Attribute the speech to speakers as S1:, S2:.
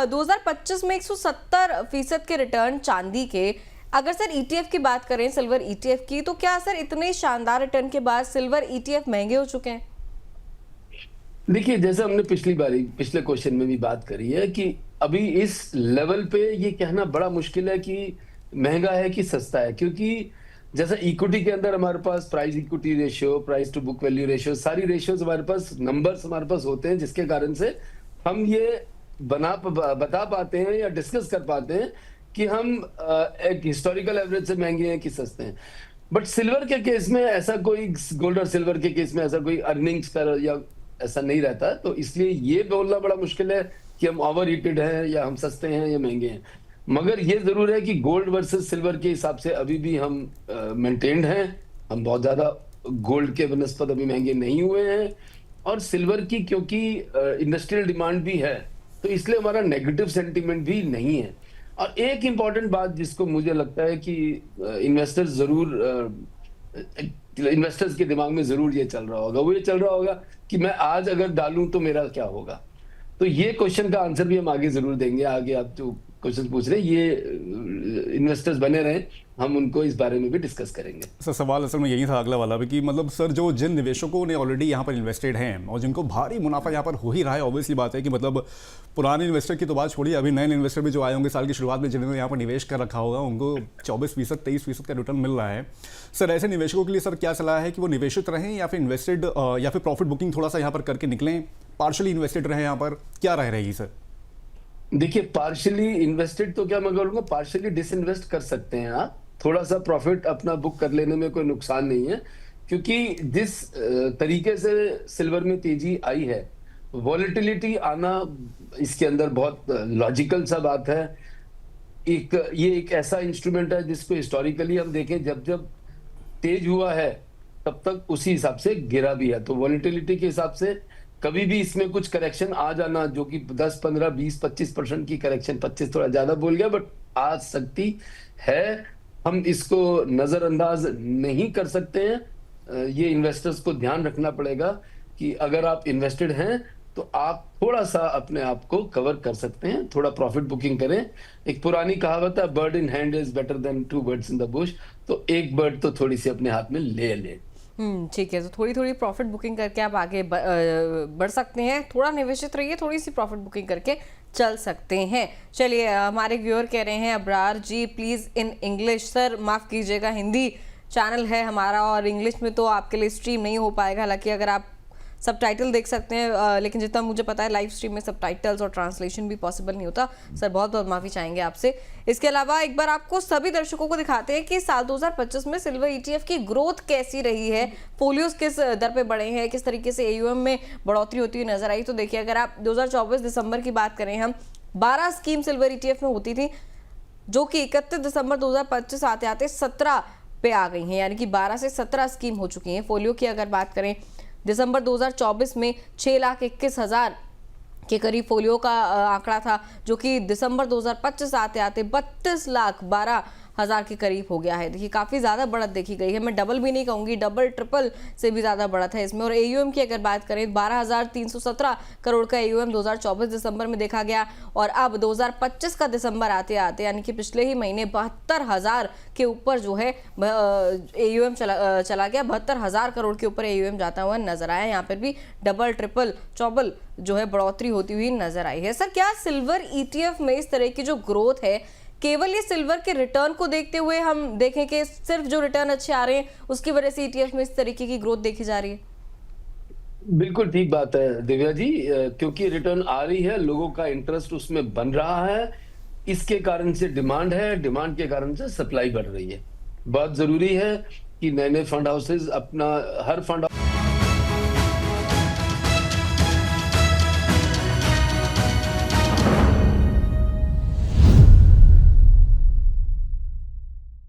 S1: 2025 में 170% के रिटर्न चांदी के, अगर सर ईटीएफ की बात करें, सिल्वर ईटीएफ की, तो क्या सर इतने शानदार रिटर्न के बाद सिल्वर ईटीएफ महंगे हो चुके हैं?
S2: देखिए, जैसे हमने पिछले क्वेश्चन में भी बात करी है कि अभी इस लेवल पे ये कहना बड़ा मुश्किल है कि महंगा है कि सस्ता है, क्योंकि जैसा इक्विटी के अंदर हमारे पास price equity ratio, price to book value ratio, सारी रेशियोज हमारे पास, नंबर्स हमारे पास होते हैं, जिसके कारण से हम ये बता पाते हैं या डिस्कस कर पाते हैं कि हम एक हिस्टोरिकल एवरेज से महंगे हैं कि सस्ते हैं। बट सिल्वर के केस में ऐसा कोई, गोल्ड और सिल्वर के केस में ऐसा कोई अर्निंग्स पर या ऐसा नहीं रहता, तो इसलिए ये बोलना बड़ा मुश्किल है कि हम ओवर हीटेड हैं या हम सस्ते हैं या महंगे हैं। मगर ये जरूर है कि गोल्ड वर्सेस सिल्वर के हिसाब से अभी भी हम मेंटेन्ड हैं, हम बहुत ज्यादा गोल्ड के बनस्पत अभी महंगे नहीं हुए हैं, और सिल्वर की क्योंकि इंडस्ट्रियल डिमांड भी है, तो इसलिए हमारा नेगेटिव सेंटीमेंट भी नहीं है। और एक इंपॉर्टेंट बात जिसको मुझे लगता है कि इन्वेस्टर्स के दिमाग में जरूर ये चल रहा होगा, वो ये चल रहा होगा कि मैं आज अगर डालूं तो मेरा क्या होगा। तो ये क्वेश्चन का आंसर भी हम आगे जरूर देंगे। आगे आप जो क्वेश्चन पूछ रहे हैं, ये इन्वेस्टर्स बने रहें, हम उनको इस बारे में भी डिस्कस करेंगे।
S3: सर, सवाल असल में यही था अगला वाला भी कि मतलब सर, जो जिन निवेशकों ने ऑलरेडी यहाँ पर इन्वेस्टेड हैं और जिनको भारी मुनाफा यहाँ पर हो ही रहा है, ऑब्वियसली बात है कि मतलब पुराने इन्वेस्टर की तो बात छोड़िए, अभी नए इन्वेस्टर भी जो आए होंगे साल की शुरुआत में, जिन्होंने यहाँ पर निवेश कर रखा होगा, उनको 24%, 23% का रिटर्न मिल रहा है। सर, ऐसे निवेशकों के लिए सर क्या सलाह है कि वो निवेशित रहें या फिर इन्वेस्टेड या फिर प्रॉफिट बुकिंग थोड़ा सा यहाँ पर करके निकलें, पार्शली इन्वेस्टेड रहें, यहाँ पर क्या राय रहेगी सर?
S2: देखिए, पार्शियली इन्वेस्टेड तो क्या मैं बोलूंगा, पार्शियली डिसइन्वेस्ट कर सकते हैं आप, थोड़ा सा प्रॉफिट अपना बुक कर लेने में कोई नुकसान नहीं है, क्योंकि जिस तरीके से सिल्वर में तेजी आई है, वॉलेटिलिटी आना इसके अंदर बहुत लॉजिकल सा बात है। ये एक ऐसा इंस्ट्रूमेंट है जिसको हिस्टोरिकली हम देखें, जब जब तेज हुआ है तब तक उसी हिसाब से गिरा भी है। तो वॉलेटिलिटी के हिसाब से कभी भी इसमें कुछ करेक्शन आ जाना, जो कि 10, 15, 20, 25% की करेक्शन, 25 थोड़ा ज्यादा बोल गया, बट आ सकती है, हम इसको नजरअंदाज नहीं कर सकते हैं। ये इन्वेस्टर्स को ध्यान रखना पड़ेगा कि अगर आप इन्वेस्टेड हैं तो आप थोड़ा सा अपने आप को कवर कर सकते हैं, थोड़ा प्रॉफिट बुकिंग करें। एक पुरानी कहावत है, bird in hand is better than 2 birds in the Bush, तो एक बर्ड तो थोड़ी सी अपने हाथ में ले ले।
S1: ठीक है, तो थोड़ी थोड़ी प्रॉफिट बुकिंग करके आप आगे बढ़ सकते हैं, थोड़ा निवेशित रहिए, थोड़ी सी प्रॉफिट बुकिंग करके चल सकते हैं। चलिए, हमारे व्यूअर कह रहे हैं, अब्रार जी प्लीज इन इंग्लिश। सर माफ कीजिएगा, हिंदी चैनल है हमारा और इंग्लिश में तो आपके लिए स्ट्रीम नहीं हो पाएगा। हालांकि अगर आप सबटाइटल देख सकते हैं, लेकिन जितना मुझे पता है लाइव स्ट्रीम में सबटाइटल्स और ट्रांसलेशन भी पॉसिबल नहीं होता। सर बहुत बहुत माफ़ी चाहेंगे आपसे। इसके अलावा एक बार आपको सभी दर्शकों को दिखाते हैं कि साल 2025 में सिल्वर ईटीएफ की ग्रोथ कैसी रही है, फोलियोज किस दर पे बढ़े हैं, किस तरीके से एयूएम में बढ़ोतरी होती हुई नजर आई। तो देखिए, अगर आप 2024 दिसंबर की बात करें, हम 12 स्कीम सिल्वर ईटीएफ में होती थी, जो कि 31 दिसंबर 2025 आते आते 17 पे आ गई हैं, यानी कि 12 से 17 स्कीम हो चुकी हैं। फोलियो की अगर बात करें, दिसंबर 2024 में 6,21,000 के करीब फोलियो का आंकड़ा था, जो कि दिसंबर 2025 आते आते 32,12,000 के करीब हो गया है। देखिए, काफ़ी ज़्यादा बढ़त देखी गई है। मैं डबल भी नहीं कहूँगी, डबल ट्रिपल से भी ज़्यादा बढ़त है इसमें। और एयूएम की अगर बात करें, 12,317 करोड़ का एयूएम 2024 दिसंबर में देखा गया, और अब 2025 का दिसंबर आते आते, यानी कि पिछले ही महीने 72,000 के ऊपर जो है एयूएम चला गया। 72,000 करोड़ के ऊपर एयूएम जाता हुआ नजर आया। यहाँ पर भी डबल ट्रिपल चौबल जो है बढ़ोतरी होती हुई नजर आई है। सर, क्या सिल्वर ईटीएफ में इस तरह की जो ग्रोथ है, केवल ये सिल्वर के रिटर्न को देखते हुए हम देखें कि सिर्फ जो रिटर्न अच्छे आ रहे हैं उसकी वजह से ईटीएफ में इस तरीके की ग्रोथ देखी जा रही है?
S2: बिल्कुल ठीक बात है दिव्या जी, क्योंकि रिटर्न आ रही है, लोगों का इंटरेस्ट उसमें बन रहा है, इसके कारण से डिमांड है, डिमांड के कारण से सप्लाई बढ़ रही है। बहुत जरूरी है कि नए नए फंड हाउसेज अपना, हर फंड